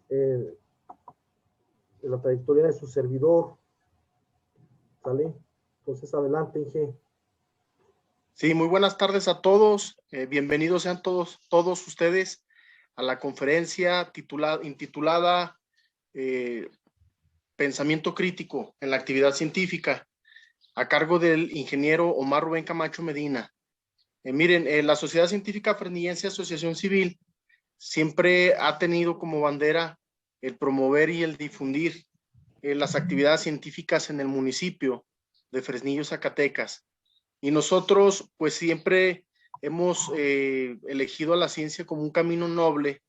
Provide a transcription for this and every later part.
de la trayectoria de su servidor, ¿sale? Entonces, adelante, Inge. Sí, muy buenas tardes a todos. Bienvenidos sean todos ustedes a la conferencia intitulada Pensamiento Crítico en la Actividad Científica, a cargo del ingeniero Omar Rubén Camacho Medina. Miren, la Sociedad Científica Fresnillense Asociación Civil siempre ha tenido como bandera el promover y el difundir las actividades científicas en el municipio de Fresnillo, Zacatecas. Y nosotros, pues siempre hemos elegido a la ciencia como un camino noble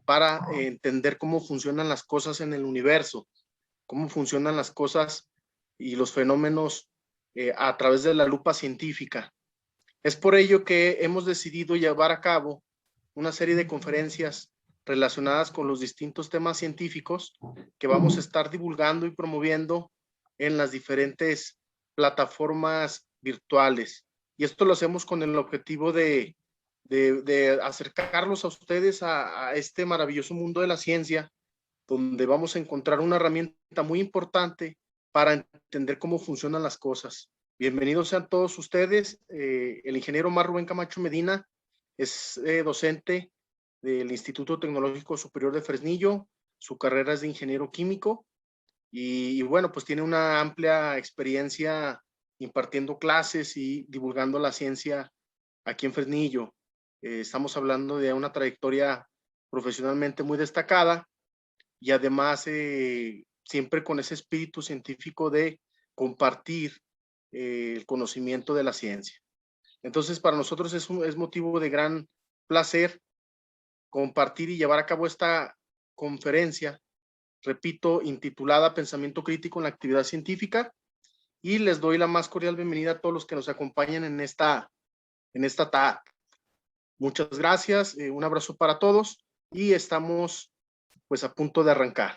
para entender cómo funcionan las cosas en el universo, cómo funcionan las cosas y los fenómenos a través de la lupa científica. Es por ello que hemos decidido llevar a cabo una serie de conferencias relacionadas con los distintos temas científicos que vamos a estar divulgando y promoviendo en las diferentes plataformas virtuales. Y esto lo hacemos con el objetivo de acercarlos a ustedes a este maravilloso mundo de la ciencia, donde vamos a encontrar una herramienta muy importante para entender cómo funcionan las cosas. Bienvenidos sean todos ustedes. El ingeniero Omar Rubén Camacho Medina es docente del Instituto Tecnológico Superior de Fresnillo. Su carrera es de ingeniero químico y bueno, pues tiene una amplia experiencia impartiendo clases y divulgando la ciencia aquí en Fresnillo. Estamos hablando de una trayectoria profesionalmente muy destacada y además siempre con ese espíritu científico de compartir el conocimiento de la ciencia. Entonces, para nosotros es motivo de gran placer compartir y llevar a cabo esta conferencia, repito, intitulada Pensamiento Crítico en la Actividad Científica, y les doy la más cordial bienvenida a todos los que nos acompañan en esta tarde. Muchas gracias, un abrazo para todos y estamos pues a punto de arrancar.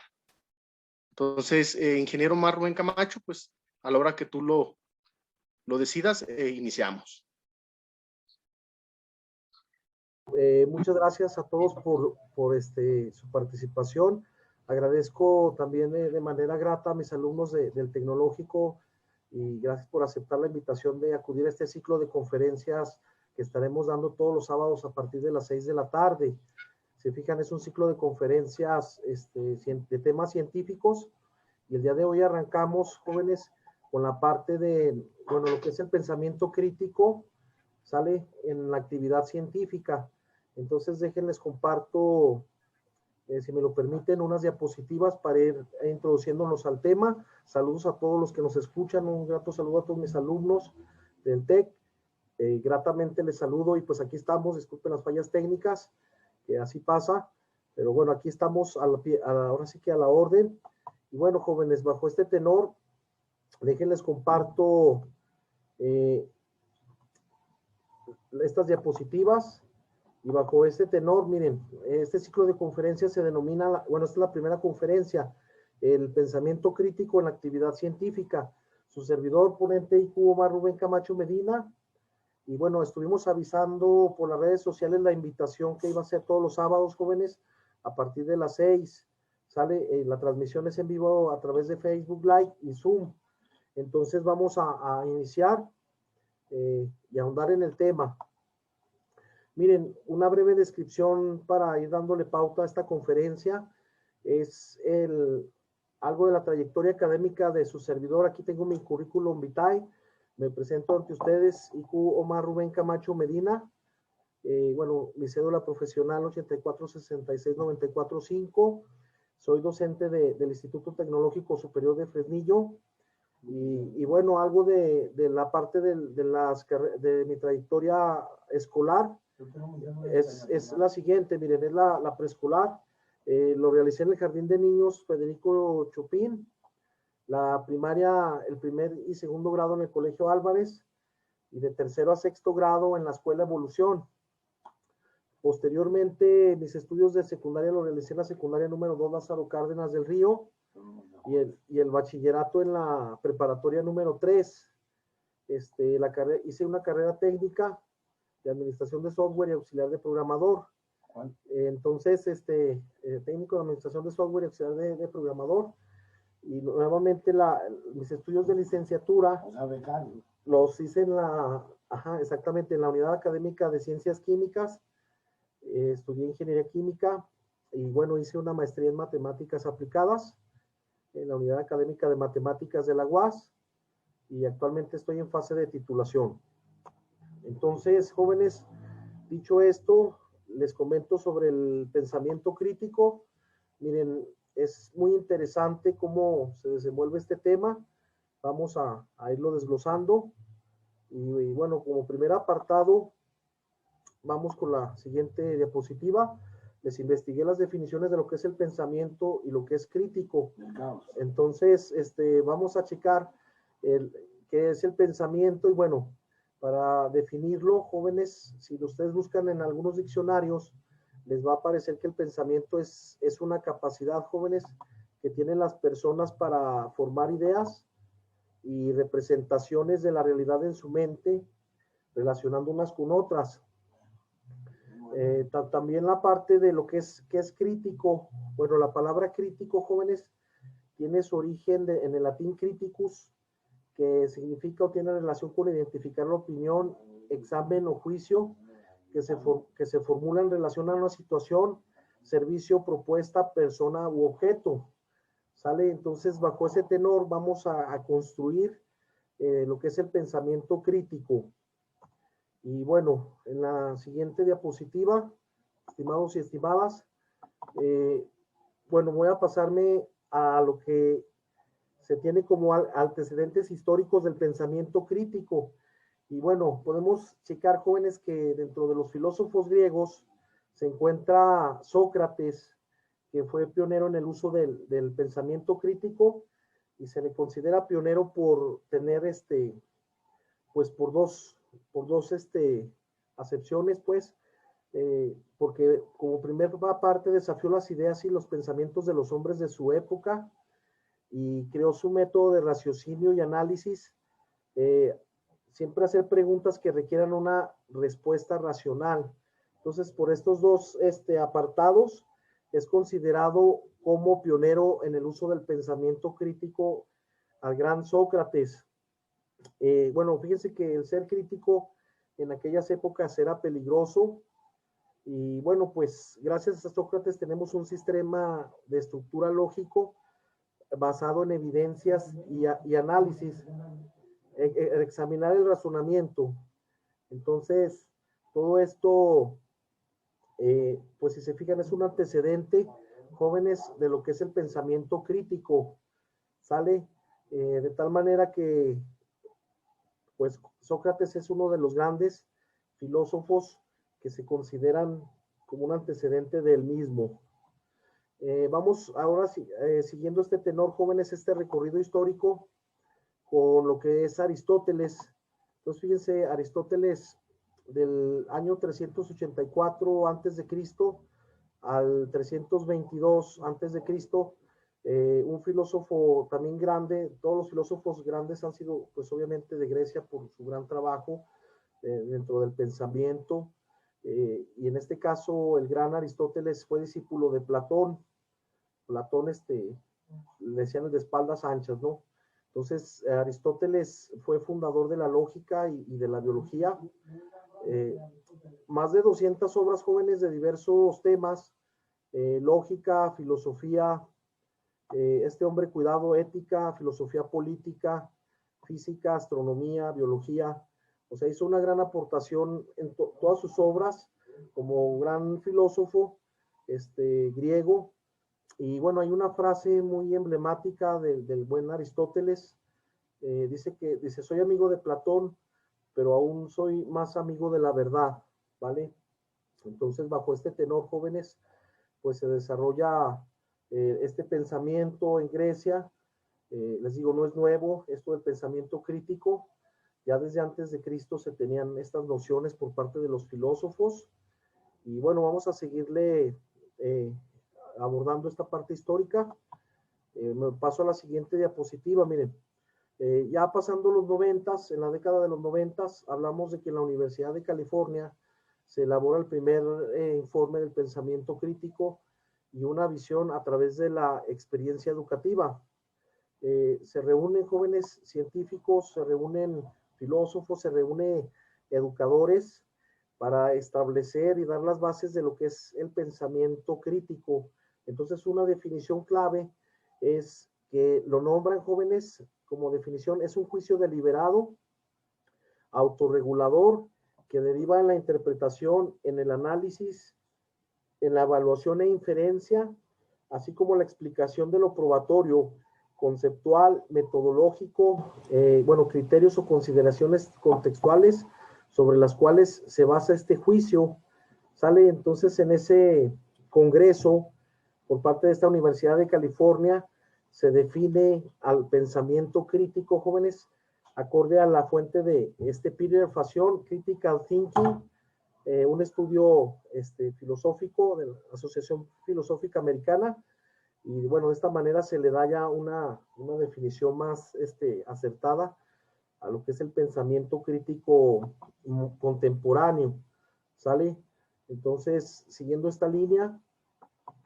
Entonces, ingeniero Omar Rubén Camacho, pues a la hora que tú lo decidas, iniciamos. Muchas gracias a todos por su participación. Agradezco también de manera grata a mis alumnos del Tecnológico y gracias por aceptar la invitación de acudir a este ciclo de conferencias que estaremos dando todos los sábados a partir de las 6 de la tarde. Se fijan, es un ciclo de conferencias de temas científicos y el día de hoy arrancamos, jóvenes, con la parte de, bueno, lo que es el pensamiento crítico, sale en la actividad científica. Entonces, déjenles comparto, si me lo permiten, unas diapositivas para ir introduciéndonos al tema. Saludos a todos los que nos escuchan, un grato saludo a todos mis alumnos del TEC. Gratamente les saludo y pues aquí estamos, disculpen las fallas técnicas, que así pasa, pero bueno, aquí estamos ahora sí que a la orden. Y bueno, jóvenes, bajo este tenor, déjenles comparto estas diapositivas y bajo este tenor, miren, este ciclo de conferencias se denomina, bueno, esta es la primera conferencia, el pensamiento crítico en la actividad científica. Su servidor, ponente IQ Omar Rubén Camacho Medina, y bueno, estuvimos avisando por las redes sociales la invitación que iba a ser todos los sábados, jóvenes, a partir de las 6. Sale, la transmisión es en vivo a través de Facebook Live y Zoom. Entonces vamos a iniciar y ahondar en el tema. Miren, una breve descripción para ir dándole pauta a esta conferencia. Es algo de la trayectoria académica de su servidor. Aquí tengo mi currículum vitae. Me presento ante ustedes, IQ Omar Rubén Camacho Medina. Bueno, mi cédula profesional 84669445. Soy docente del Instituto Tecnológico Superior de Fresnillo. Y bueno, algo de la parte de mi trayectoria escolar es la siguiente, miren, es la preescolar. Lo realicé en el Jardín de Niños Federico Chopin, la primaria, el primer y segundo grado en el Colegio Álvarez, y de tercero a sexto grado en la Escuela Evolución. Posteriormente, mis estudios de secundaria lo realicé en la secundaria número 2 Lázaro Cárdenas del Río, y el bachillerato en la preparatoria número 3. Hice una carrera técnica de administración de software y auxiliar de programador. Entonces, técnico de administración de software y auxiliar de programador. Y nuevamente mis estudios de licenciatura los hice en exactamente en la unidad académica de ciencias químicas. Estudié ingeniería química y bueno, hice una maestría en matemáticas aplicadas en la unidad académica de matemáticas de la UAS y actualmente estoy en fase de titulación. Entonces, jóvenes, dicho esto, les comento sobre el pensamiento crítico. Miren, es muy interesante cómo se desenvuelve este tema. Vamos a irlo desglosando. Y bueno, como primer apartado, vamos con la siguiente diapositiva. Les investigué las definiciones de lo que es el pensamiento y lo que es crítico. Entonces, vamos a checar qué es el pensamiento. Y bueno, para definirlo, jóvenes, si ustedes buscan en algunos diccionarios, les va a parecer que el pensamiento es una capacidad, jóvenes, que tienen las personas para formar ideas y representaciones de la realidad en su mente, relacionando unas con otras. También la parte de lo que es crítico. Bueno, la palabra crítico, jóvenes, tiene su origen en el latín criticus, que significa o tiene relación con identificar la opinión, examen o juicio que se formula en relación a una situación, servicio, propuesta, persona u objeto. ¿Sale? Entonces, bajo ese tenor vamos a construir lo que es el pensamiento crítico. Y bueno, en la siguiente diapositiva, estimados y estimadas, bueno, voy a pasarme a lo que se tiene como antecedentes históricos del pensamiento crítico. Y bueno, podemos checar, jóvenes, que dentro de los filósofos griegos se encuentra Sócrates, que fue pionero en el uso del pensamiento crítico y se le considera pionero por tener pues por dos acepciones, pues, porque como primer parte desafió las ideas y los pensamientos de los hombres de su época y creó su método de raciocinio y análisis, siempre hacer preguntas que requieran una respuesta racional. Entonces, por estos dos apartados, es considerado como pionero en el uso del pensamiento crítico al gran Sócrates. Bueno, fíjense que el ser crítico en aquellas épocas era peligroso y bueno, pues gracias a Sócrates tenemos un sistema de estructura lógico basado en evidencias y análisis, examinar el razonamiento. Entonces, todo esto, pues si se fijan, es un antecedente, jóvenes, de lo que es el pensamiento crítico, ¿sale? De tal manera que pues Sócrates es uno de los grandes filósofos que se consideran como un antecedente del mismo. Vamos ahora, siguiendo este tenor, jóvenes, este recorrido histórico con lo que es Aristóteles. Entonces, fíjense, Aristóteles del año 384 antes de Cristo al 322 antes de Cristo, un filósofo también grande. Todos los filósofos grandes han sido, pues obviamente, de Grecia por su gran trabajo dentro del pensamiento. Y en este caso, el gran Aristóteles fue discípulo de Platón. Platón, le decían el de espaldas anchas, ¿no? Entonces, Aristóteles fue fundador de la lógica y de la biología. Más de 200 obras, jóvenes, de diversos temas, lógica, filosofía, este hombre cuidado, ética, filosofía política, física, astronomía, biología. O sea, hizo una gran aportación en todas sus obras como gran filósofo griego. Y bueno, hay una frase muy emblemática del buen Aristóteles. Dice, soy amigo de Platón, pero aún soy más amigo de la verdad, ¿vale? Entonces, bajo este tenor, jóvenes, pues se desarrolla este pensamiento en Grecia. Les digo, no es nuevo esto del pensamiento crítico. Ya desde antes de Cristo se tenían estas nociones por parte de los filósofos. Y bueno, vamos a seguirle abordando esta parte histórica. Me paso a la siguiente diapositiva. Miren, ya pasando los 90s, en la década de los 90s, hablamos de que en la Universidad de California se elabora el primer informe del pensamiento crítico y una visión a través de la experiencia educativa. Se reúnen jóvenes científicos, se reúnen filósofos, se reúnen educadores para establecer y dar las bases de lo que es el pensamiento crítico. Entonces, una definición clave es que lo nombran jóvenes como definición, es un juicio deliberado, autorregulador, que deriva en la interpretación, en el análisis, en la evaluación e inferencia, así como la explicación de lo probatorio, conceptual, metodológico, bueno, criterios o consideraciones contextuales sobre las cuales se basa este juicio. Sale entonces en ese congreso por parte de esta Universidad de California, se define al pensamiento crítico, jóvenes, acorde a la fuente de Peter Fashion, Critical Thinking, un estudio filosófico de la Asociación Filosófica Americana, y bueno, de esta manera se le da ya una definición más acertada a lo que es el pensamiento crítico contemporáneo, ¿sale? Entonces, siguiendo esta línea,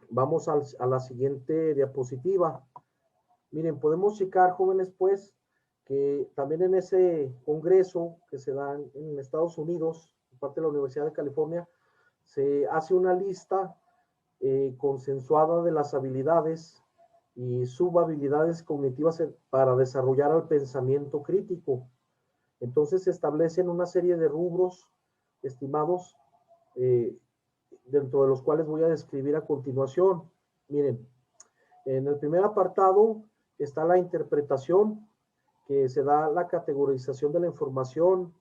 vamos a la siguiente diapositiva. Miren, podemos checar, jóvenes, pues, que también en ese congreso que se da en Estados Unidos, por parte de la Universidad de California, se hace una lista consensuada de las habilidades y subhabilidades cognitivas para desarrollar el pensamiento crítico. Entonces se establecen una serie de rubros estimados, dentro de los cuales voy a describir a continuación. Miren, en el primer apartado está la interpretación, que se da la categorización de la información,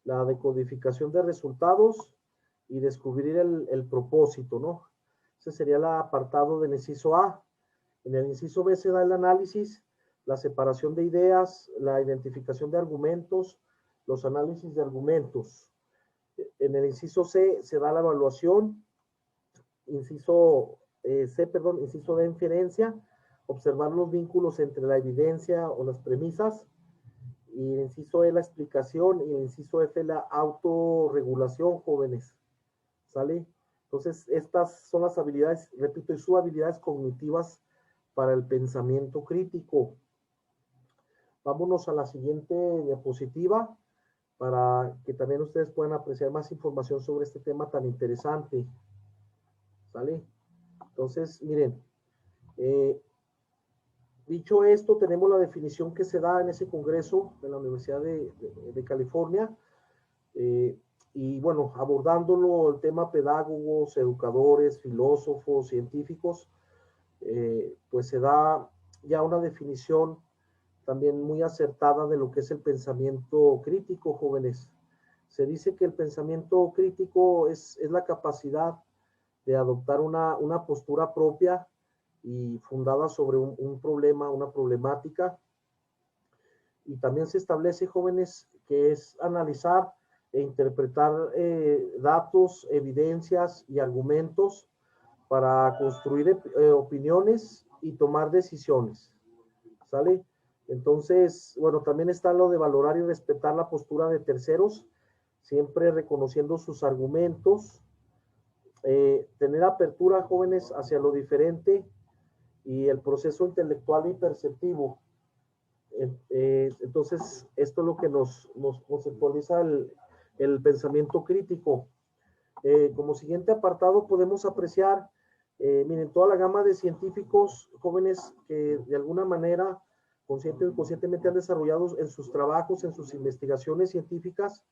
la decodificación de resultados y descubrir el propósito, ¿no? Ese sería el apartado del inciso A. En el inciso B se da el análisis, la separación de ideas, la identificación de argumentos, los análisis de argumentos. En el inciso C se da la evaluación, inciso de inferencia, observar los vínculos entre la evidencia o las premisas, y el inciso E la explicación, y el inciso F la autorregulación, jóvenes, ¿sale? Entonces, estas son las habilidades, repito, y sus habilidades cognitivas para el pensamiento crítico. Vámonos a la siguiente diapositiva para que también ustedes puedan apreciar más información sobre este tema tan interesante. ¿Sale? Entonces, miren, dicho esto, tenemos la definición que se da en ese congreso de la Universidad de California, y bueno, abordándolo el tema pedagogos, educadores, filósofos, científicos, pues se da ya una definición también muy acertada de lo que es el pensamiento crítico, jóvenes. Se dice que el pensamiento crítico es la capacidad de adoptar una postura propia y fundada sobre un problema, una problemática. Y también se establece, jóvenes, que es analizar e interpretar datos, evidencias y argumentos para construir opiniones y tomar decisiones. ¿Sale? Entonces, bueno, también está lo de valorar y respetar la postura de terceros, siempre reconociendo sus argumentos, tener apertura, jóvenes, hacia lo diferente y el proceso intelectual y perceptivo. Entonces, esto es lo que nos conceptualiza el pensamiento crítico. Como siguiente apartado podemos apreciar, miren, toda la gama de científicos jóvenes que de alguna manera consciente o inconscientemente han desarrollado en sus trabajos, en sus investigaciones científicas,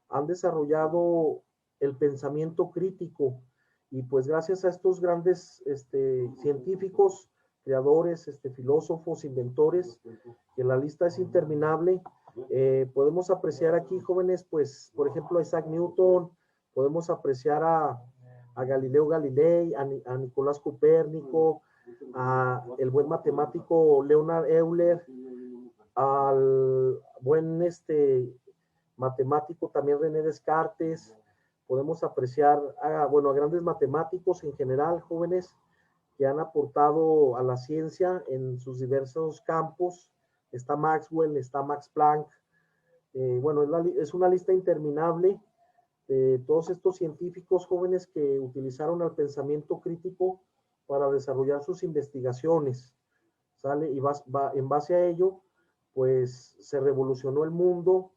han desarrollado el pensamiento crítico, y pues gracias a estos grandes científicos, creadores, filósofos, inventores, que la lista es interminable, podemos apreciar aquí, jóvenes, pues, por ejemplo, a Isaac Newton, podemos apreciar a Galileo Galilei, a Nicolás Copérnico, a el buen matemático Leonard Euler, al buen matemático también René Descartes. Podemos apreciar a grandes matemáticos en general, jóvenes, que han aportado a la ciencia en sus diversos campos. Está Maxwell, está Max Planck. Es una lista interminable de todos estos científicos jóvenes que utilizaron el pensamiento crítico para desarrollar sus investigaciones, ¿sale? Y en base a ello, pues se revolucionó el mundo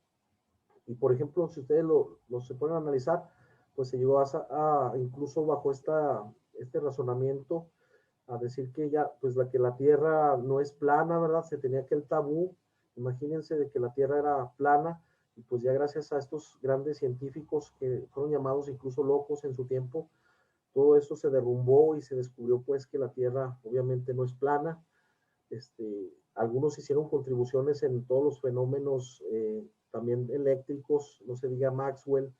y, por ejemplo, si ustedes lo se pueden analizar, pues se llegó incluso bajo este razonamiento, a decir que ya, pues que la Tierra no es plana, ¿verdad? Se tenía aquel tabú, imagínense, de que la Tierra era plana, y pues ya gracias a estos grandes científicos que fueron llamados incluso locos en su tiempo, todo esto se derrumbó y se descubrió pues que la Tierra obviamente no es plana. Algunos hicieron contribuciones en todos los fenómenos también eléctricos, no se diga Maxwell,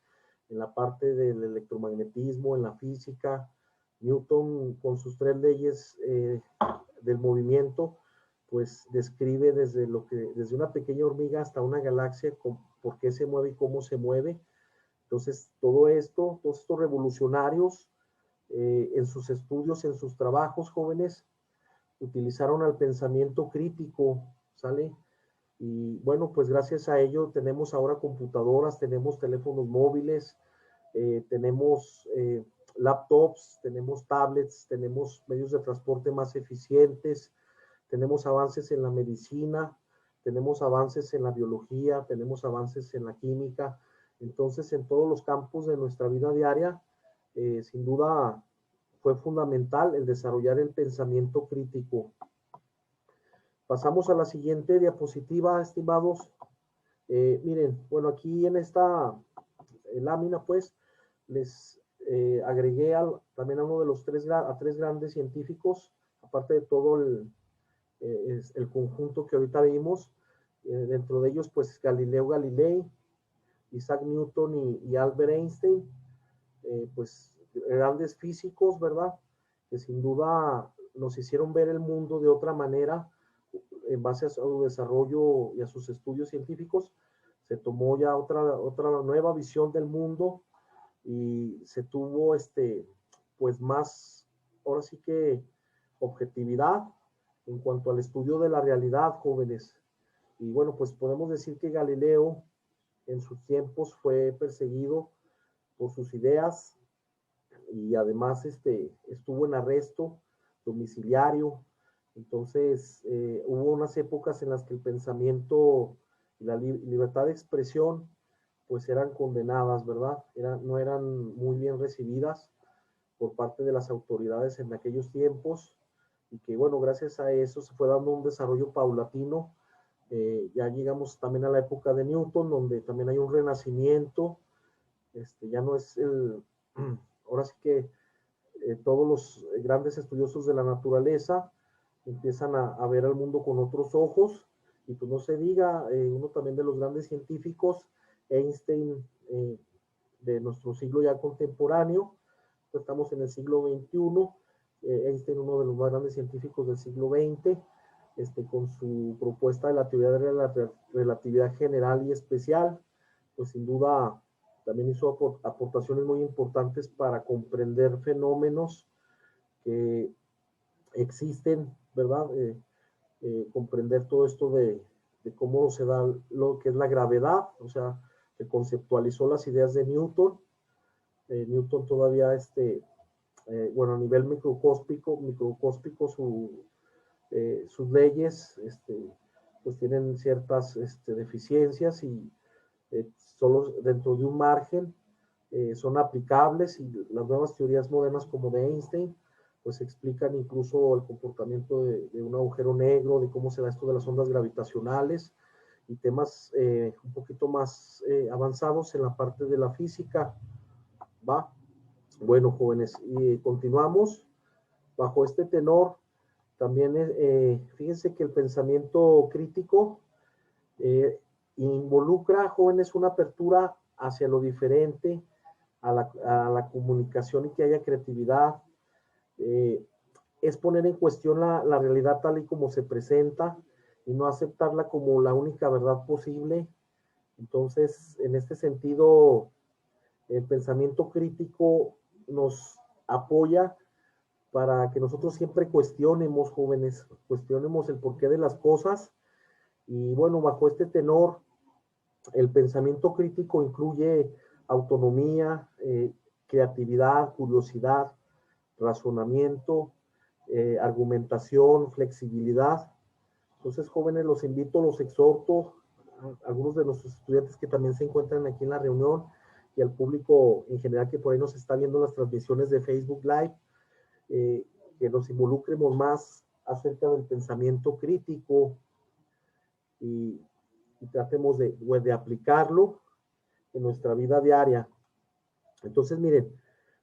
en la parte del electromagnetismo, en la física. Newton con sus 3 leyes del movimiento, pues describe desde una pequeña hormiga hasta una galaxia, por qué se mueve y cómo se mueve. Entonces, todos estos revolucionarios, en sus estudios, en sus trabajos, jóvenes, utilizaron al pensamiento crítico, ¿sale? Y bueno, pues gracias a ello tenemos ahora computadoras, tenemos teléfonos móviles, tenemos laptops, tenemos tablets, tenemos medios de transporte más eficientes, tenemos avances en la medicina, tenemos avances en la biología, tenemos avances en la química. Entonces, en todos los campos de nuestra vida diaria, sin duda fue fundamental el desarrollar el pensamiento crítico. Pasamos a la siguiente diapositiva, estimados. Miren, bueno, aquí en esta lámina, pues, les agregué también a uno de los tres grandes científicos, aparte de todo el conjunto que ahorita vimos. Dentro de ellos, pues, Galileo Galilei, Isaac Newton y Albert Einstein, pues, grandes físicos, ¿verdad? Que sin duda nos hicieron ver el mundo de otra manera en base a su desarrollo y a sus estudios científicos. Se tomó ya otra nueva visión del mundo y se tuvo pues más, ahora sí que objetividad en cuanto al estudio de la realidad, jóvenes. Y bueno, pues podemos decir que Galileo en sus tiempos fue perseguido por sus ideas y además estuvo en arresto domiciliario. Entonces hubo unas épocas en las que el pensamiento y la libertad de expresión pues eran condenadas, ¿verdad? No eran muy bien recibidas por parte de las autoridades en aquellos tiempos, y que bueno, gracias a eso se fue dando un desarrollo paulatino. Ya llegamos también a la época de Newton, donde también hay un renacimiento. Ya no es ahora sí que todos los grandes estudiosos de la naturaleza empiezan a ver al mundo con otros ojos, y pues no se diga, uno también de los grandes científicos, Einstein, de nuestro siglo ya contemporáneo, pues estamos en el siglo XXI, Einstein, uno de los más grandes científicos del siglo XX, con su propuesta de la teoría de la relatividad general y especial, pues sin duda también hizo aportaciones muy importantes para comprender fenómenos que existen, ¿verdad? Comprender todo esto de cómo se da lo que es la gravedad, o sea, se conceptualizó las ideas de Newton. Newton todavía, bueno, a nivel microscópico sus leyes, pues tienen ciertas deficiencias, y solo dentro de un margen son aplicables, y las nuevas teorías modernas como de Einstein pues explican incluso el comportamiento de un agujero negro, de cómo se da esto de las ondas gravitacionales, y temas un poquito más avanzados en la parte de la física, ¿va? Bueno, jóvenes, y continuamos bajo este tenor. También fíjense que el pensamiento crítico involucra, jóvenes, una apertura hacia lo diferente, a la comunicación, y que haya creatividad. Es poner en cuestión la realidad tal y como se presenta, y no aceptarla como la única verdad posible. Entonces, en este sentido, el pensamiento crítico nos apoya para que nosotros siempre cuestionemos, jóvenes, cuestionemos el porqué de las cosas. Y bueno, bajo este tenor, el pensamiento crítico incluye autonomía, creatividad, curiosidad, razonamiento, argumentación, flexibilidad. Entonces, jóvenes, los invito, los exhorto, a algunos de nuestros estudiantes que también se encuentran aquí en la reunión y al público en general que por ahí nos está viendo las transmisiones de Facebook Live, que nos involucremos más acerca del pensamiento crítico y tratemos de aplicarlo en nuestra vida diaria. Entonces, miren,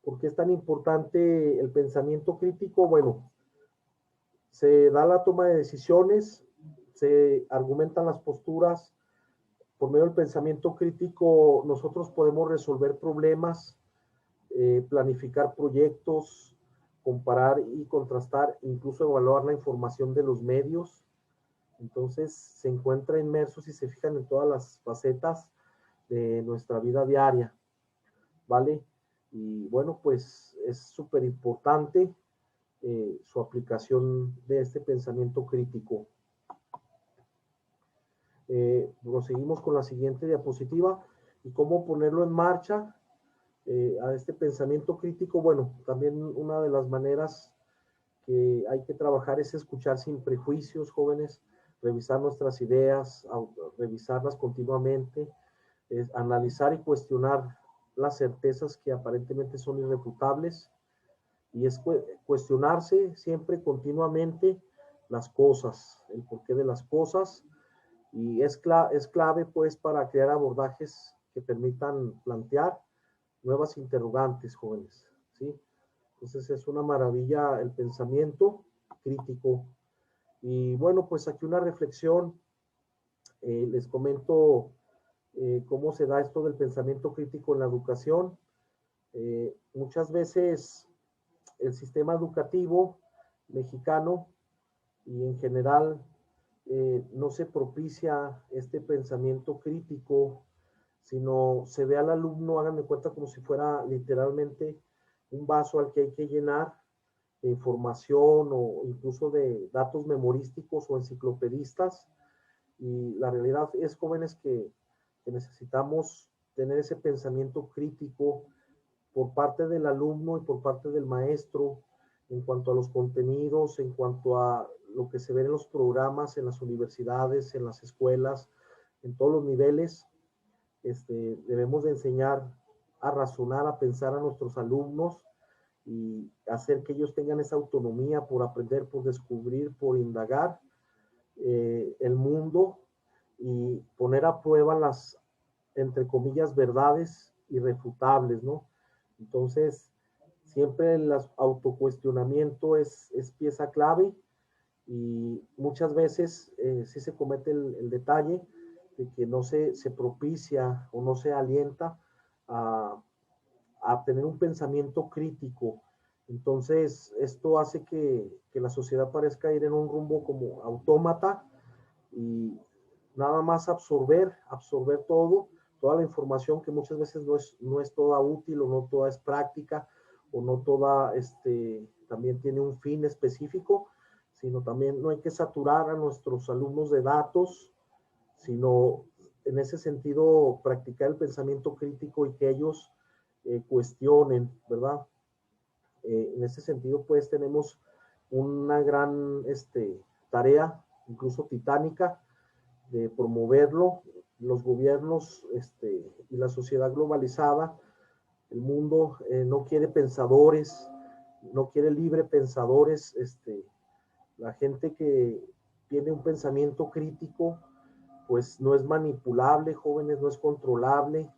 ¿por qué es tan importante el pensamiento crítico? Bueno, se da la toma de decisiones, se argumentan las posturas. Por medio del pensamiento crítico, nosotros podemos resolver problemas, planificar proyectos, comparar y contrastar, incluso evaluar la información de los medios. Entonces, se encuentra inmerso, si se fijan, en todas las facetas de nuestra vida diaria, ¿vale? Y bueno, pues es súper importante su aplicación de este pensamiento crítico. Proseguimos con la siguiente diapositiva y cómo ponerlo en marcha a este pensamiento crítico. Bueno, también una de las maneras que hay que trabajar es escuchar sin prejuicios, jóvenes, revisar nuestras ideas, revisarlas continuamente, analizar y cuestionar las certezas que aparentemente son irrefutables, y es cuestionarse siempre continuamente las cosas, el porqué de las cosas, y es clave pues para crear abordajes que permitan plantear nuevas interrogantes, jóvenes, ¿sí? Entonces es una maravilla el pensamiento crítico. Y bueno, pues aquí una reflexión, les comento cómo se da esto del pensamiento crítico en la educación. Muchas veces el sistema educativo mexicano y en general no se propicia este pensamiento crítico, sino se ve al alumno, háganme cuenta, como si fuera literalmente un vaso al que hay que llenar de información o incluso de datos memorísticos o enciclopedistas. Y la realidad es, jóvenes, que necesitamos tener ese pensamiento crítico por parte del alumno y por parte del maestro en cuanto a los contenidos, en cuanto a lo que se ve en los programas, en las universidades, en las escuelas, en todos los niveles. Debemos de enseñar a razonar, a pensar a nuestros alumnos y hacer que ellos tengan esa autonomía por aprender, por descubrir, por indagar el mundo y poner a prueba las, entre comillas, verdades irrefutables, ¿no? Entonces, siempre el autocuestionamiento es pieza clave y muchas veces sí se comete el detalle de que no se propicia o no se alienta a tener un pensamiento crítico. Entonces, esto hace que la sociedad parezca ir en un rumbo como autómata y nada más absorber todo, toda la información que muchas veces no es toda útil o no toda es práctica o no toda también tiene un fin específico, sino también no hay que saturar a nuestros alumnos de datos, sino en ese sentido practicar el pensamiento crítico y que ellos cuestionen, ¿verdad? En ese sentido, pues tenemos una gran tarea, incluso titánica, de promoverlo. Los gobiernos y la sociedad globalizada, el mundo no quiere pensadores, no quiere libre pensadores. La gente que tiene un pensamiento crítico, pues no es manipulable, jóvenes, no es controlable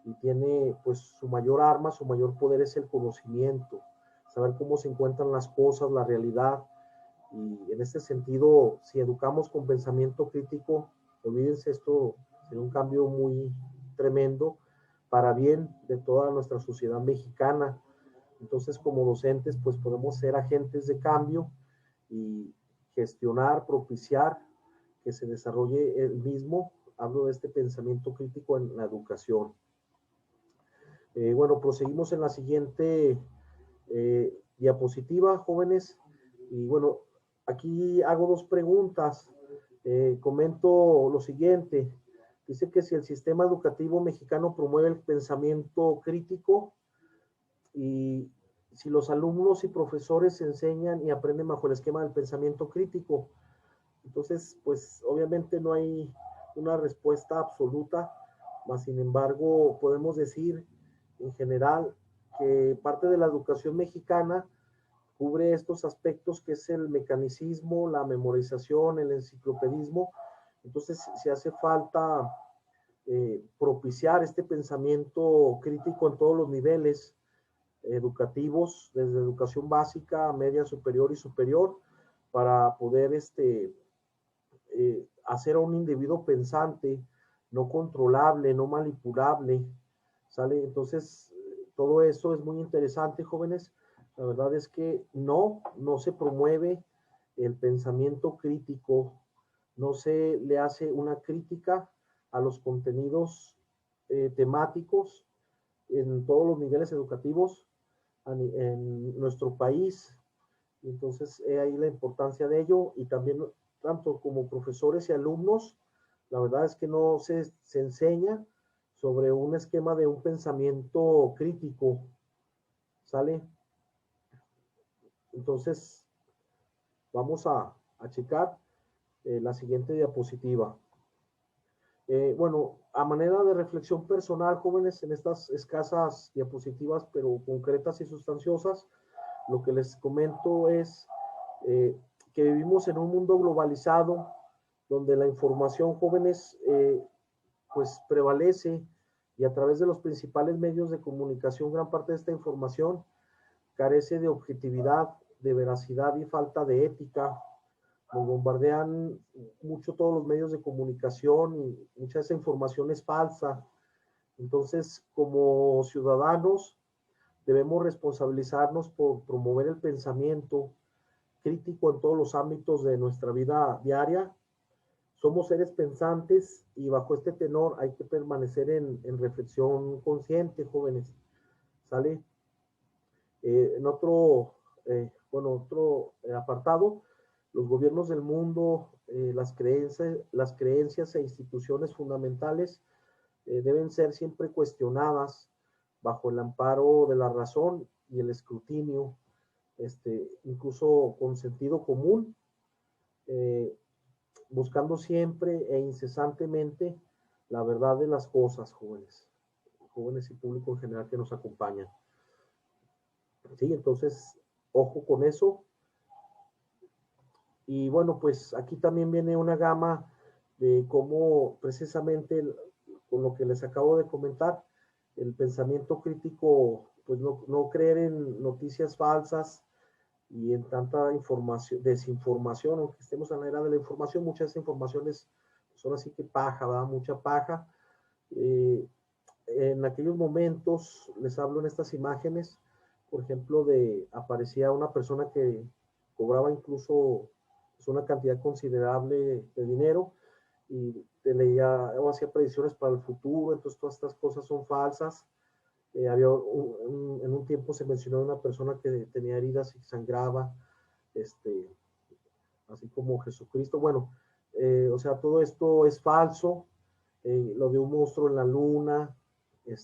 y tiene pues su mayor arma, su mayor poder es el conocimiento, saber cómo se encuentran las cosas, la realidad. Y en este sentido, si educamos con pensamiento crítico, olvídense, esto será un cambio muy tremendo para bien de toda nuestra sociedad mexicana. Entonces, como docentes, pues podemos ser agentes de cambio y gestionar, propiciar que se desarrolle el mismo. Hablo de este pensamiento crítico en la educación. Bueno, proseguimos en la siguiente diapositiva, jóvenes. Y bueno, aquí hago dos preguntas. Comento lo siguiente. Dice que si el sistema educativo mexicano promueve el pensamiento crítico y si los alumnos y profesores enseñan y aprenden bajo el esquema del pensamiento crítico. Entonces, pues obviamente no hay una respuesta absoluta, mas sin embargo podemos decir en general que parte de la educación mexicana cubre estos aspectos que es el mecanicismo, la memorización, el enciclopedismo. Entonces, si hace falta propiciar este pensamiento crítico en todos los niveles educativos, desde educación básica, media, superior y superior, para poder hacer a un individuo pensante, no controlable, no manipulable, ¿sale? Entonces, todo eso es muy interesante, jóvenes. La verdad es que no se promueve el pensamiento crítico, no se le hace una crítica a los contenidos temáticos en todos los niveles educativos en nuestro país. Entonces, ahí la importancia de ello y también tanto como profesores y alumnos, la verdad es que no se enseña sobre un esquema de un pensamiento crítico, ¿sale? Entonces, vamos a checar la siguiente diapositiva. Bueno, a manera de reflexión personal, jóvenes, en estas escasas diapositivas, pero concretas y sustanciosas, lo que les comento es que vivimos en un mundo globalizado donde la información, jóvenes, pues prevalece y a través de los principales medios de comunicación, gran parte de esta información carece de objetividad, de veracidad y falta de ética. Nos bombardean mucho todos los medios de comunicación y mucha de esa información es falsa. Entonces, como ciudadanos, debemos responsabilizarnos por promover el pensamiento crítico en todos los ámbitos de nuestra vida diaria. Somos seres pensantes y bajo este tenor hay que permanecer en reflexión consciente, jóvenes. ¿Sale? En otro, otro apartado, los gobiernos del mundo, las creencias e instituciones fundamentales deben ser siempre cuestionadas bajo el amparo de la razón y el escrutinio, incluso con sentido común, buscando siempre e incesantemente la verdad de las cosas, jóvenes y público en general que nos acompañan. Sí, entonces, ojo con eso. Y bueno, pues aquí también viene una gama de cómo precisamente con lo que les acabo de comentar, el pensamiento crítico, pues no creer en noticias falsas y en tanta información, desinformación, aunque estemos en la era de la información, muchas de esas informaciones son así que paja, ¿verdad? Mucha paja. En aquellos momentos, les hablo en estas imágenes, por ejemplo, aparecía una persona que cobraba incluso pues, una cantidad considerable de dinero y te leía o hacía predicciones para el futuro, entonces todas estas cosas son falsas. En un tiempo se mencionó una persona que tenía heridas y sangraba, así como Jesucristo. Bueno, o sea, todo esto es falso. Lo de un monstruo en la luna,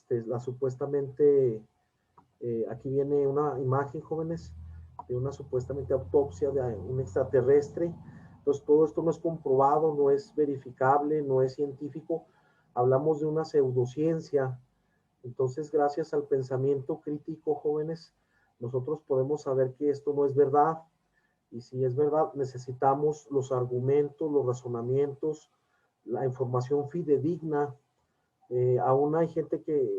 la supuestamente, aquí viene una imagen, jóvenes, de una supuestamente autopsia de un extraterrestre. Entonces, todo esto no es comprobado, no es verificable, no es científico. Hablamos de una pseudociencia. Entonces, gracias al pensamiento crítico, jóvenes, nosotros podemos saber que esto no es verdad. Y si es verdad, necesitamos los argumentos, los razonamientos, la información fidedigna. Aún hay gente que,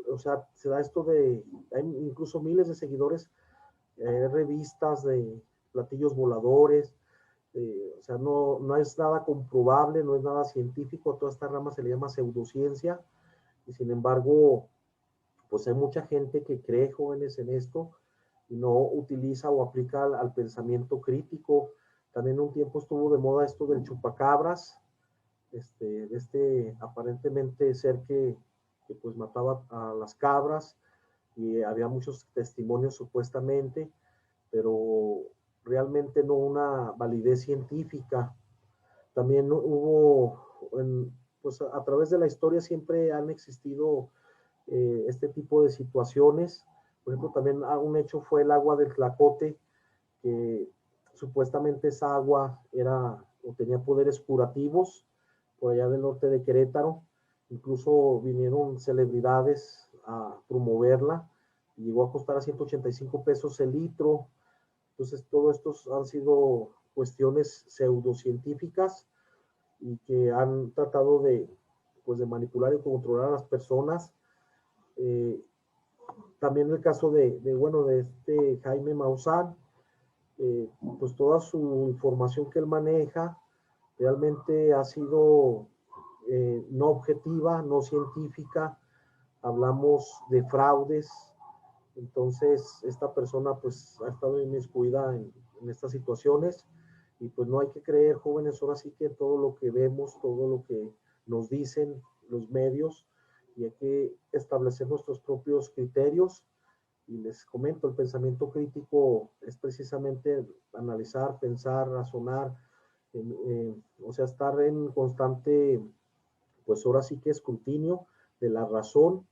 o sea, se da esto hay incluso miles de seguidores, revistas de platillos voladores, o sea, no es nada comprobable, no es nada científico, a toda esta rama se le llama pseudociencia, y sin embargo, pues hay mucha gente que cree, jóvenes, en esto, y no utiliza o aplica al pensamiento crítico. También un tiempo estuvo de moda esto del chupacabras, aparentemente ser que pues mataba a las cabras y había muchos testimonios supuestamente, pero realmente no una validez científica. También hubo, pues a través de la historia siempre han existido este tipo de situaciones Por ejemplo, también un hecho fue el agua del Tlacote, que supuestamente esa agua era o tenía poderes curativos por allá del norte de Querétaro. Incluso vinieron celebridades a promoverla y llegó a costar a 185 pesos el litro. Entonces, todo estos han sido cuestiones pseudocientíficas y que han tratado de, pues, de manipular y controlar a las personas. También el caso bueno, de este Jaime Maussan, pues toda su información que él maneja realmente ha sido no objetiva, no científica. Hablamos de fraudes. Entonces, esta persona pues ha estado inmiscuida en estas situaciones y pues no hay que creer, jóvenes, ahora sí que todo lo que vemos, todo lo que nos dicen los medios, y hay que establecer nuestros propios criterios. Y les comento, el pensamiento crítico es precisamente analizar, pensar, razonar, o sea, estar en constante, pues ahora sí que escrutinio de la razón,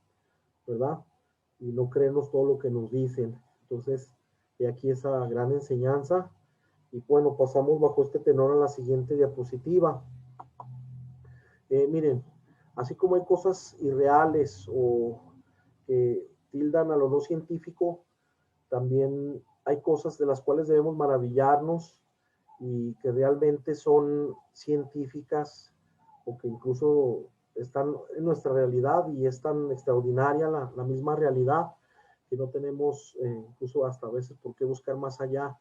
¿verdad? Y no creernos todo lo que nos dicen. Entonces, y aquí esa gran enseñanza. Y bueno, pasamos bajo este tenor a la siguiente diapositiva. Miren, así como hay cosas irreales o que tildan a lo no científico, también hay cosas de las cuales debemos maravillarnos y que realmente son científicas o que incluso están en nuestra realidad, y es tan extraordinaria la misma realidad que no tenemos incluso hasta a veces por qué buscar más allá,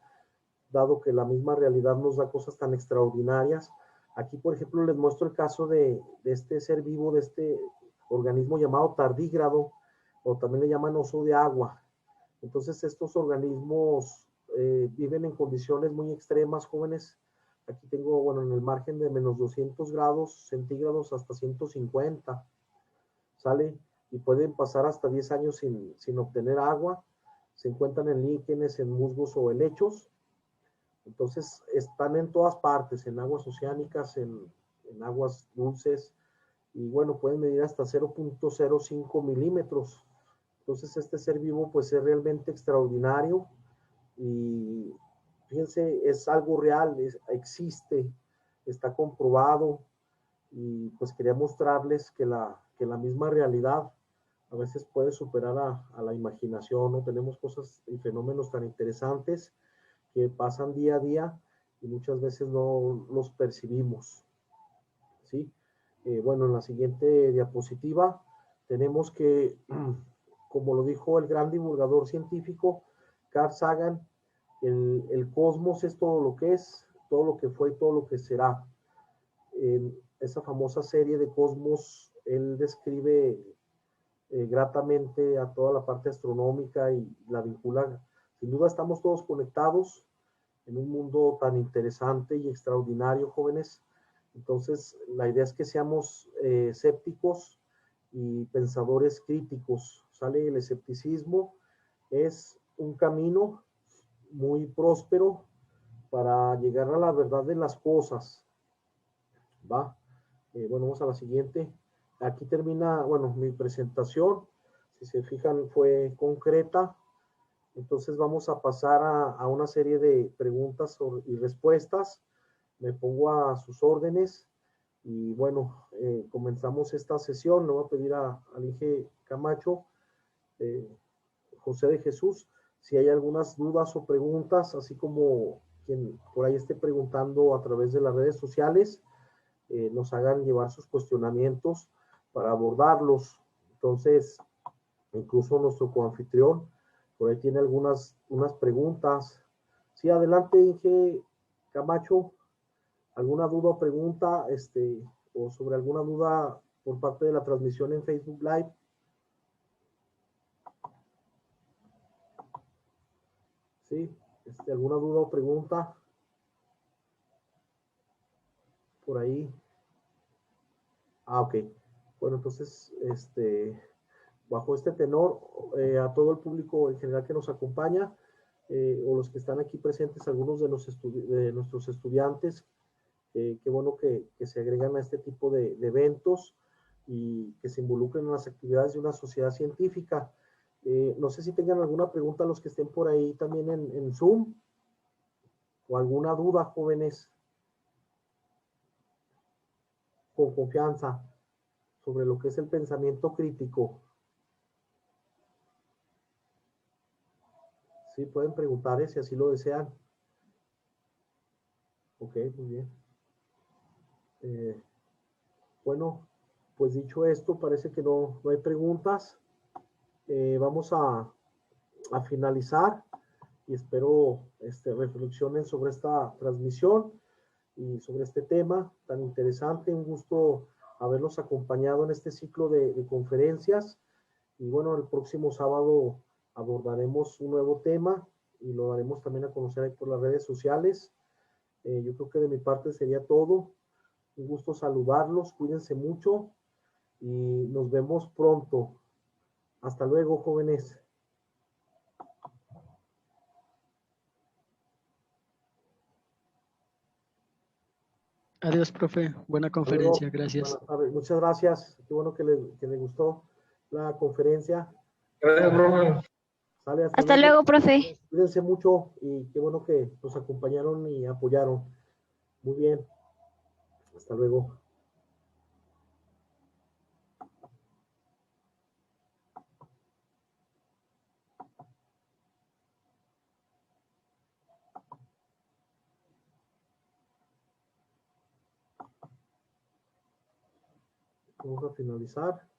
dado que la misma realidad nos da cosas tan extraordinarias. Aquí, por ejemplo, les muestro el caso de este ser vivo, de este organismo llamado tardígrado, o también le llaman oso de agua. Entonces, estos organismos viven en condiciones muy extremas, jóvenes. Aquí tengo, bueno, en el margen de menos 200 grados centígrados hasta 150, ¿sale? Y pueden pasar hasta 10 años sin obtener agua. Se encuentran en líquenes, en musgos o helechos. Entonces, están en todas partes, en aguas oceánicas, en aguas dulces, y bueno, pueden medir hasta 0.05 milímetros. Entonces, este ser vivo pues es realmente extraordinario y fíjense, es algo real, existe, está comprobado, y pues quería mostrarles que la misma realidad a veces puede superar a la imaginación, ¿no? Tenemos cosas y fenómenos tan interesantes que pasan día a día y muchas veces no los percibimos, ¿sí? Bueno, en la siguiente diapositiva tenemos que, como lo dijo el gran divulgador científico Carl Sagan, el cosmos es todo lo que es, todo lo que fue y todo lo que será. En esa famosa serie de Cosmos, él describe gratamente a toda la parte astronómica y la vincula. Sin duda estamos todos conectados en un mundo tan interesante y extraordinario, jóvenes. Entonces, la idea es que seamos escépticos y pensadores críticos. ¿Sale? El escepticismo es un camino muy próspero para llegar a la verdad de las cosas. ¿Va? Bueno, vamos a la siguiente. Aquí termina, bueno, mi presentación. Si se fijan, fue concreta. Entonces vamos a pasar a una serie de preguntas y respuestas. Me pongo a sus órdenes y bueno, comenzamos esta sesión. Le voy a pedir al Inge Camacho, eh, José de Jesús, si hay algunas dudas o preguntas, así como quien por ahí esté preguntando a través de las redes sociales, nos hagan llevar sus cuestionamientos para abordarlos. Entonces, incluso nuestro coanfitrión por ahí tiene unas preguntas. Sí, adelante, Inge Camacho. ¿Alguna duda o pregunta, o sobre alguna duda por parte de la transmisión en Facebook Live? Sí, ¿alguna duda o pregunta por ahí? Ah, ok. Bueno, entonces, bajo este tenor, a todo el público en general que nos acompaña, o los que están aquí presentes, algunos de nuestros estudiantes, qué bueno que se agregan a este tipo de eventos y que se involucren en las actividades de una sociedad científica. No sé si tengan alguna pregunta los que estén por ahí también en Zoom o alguna duda, jóvenes, con confianza sobre lo que es el pensamiento crítico. Sí, pueden preguntar si así lo desean. Ok, muy bien. Bueno, pues dicho esto, parece que no hay preguntas. Vamos a finalizar y espero reflexionen sobre esta transmisión y sobre este tema tan interesante. Un gusto haberlos acompañado en este ciclo de conferencias. Y bueno, el próximo sábado abordaremos un nuevo tema y lo daremos también a conocer por las redes sociales. Yo creo que de mi parte sería todo. Un gusto saludarlos, cuídense mucho y nos vemos pronto. Hasta luego, jóvenes. Adiós, profe. Buena conferencia. Gracias. Buenas tardes. Muchas gracias. Qué bueno que le gustó la conferencia. Gracias, profe. Sale, Hasta luego, profe. Cuídense mucho y qué bueno que nos acompañaron y apoyaron. Muy bien. Hasta luego. Vamos a finalizar.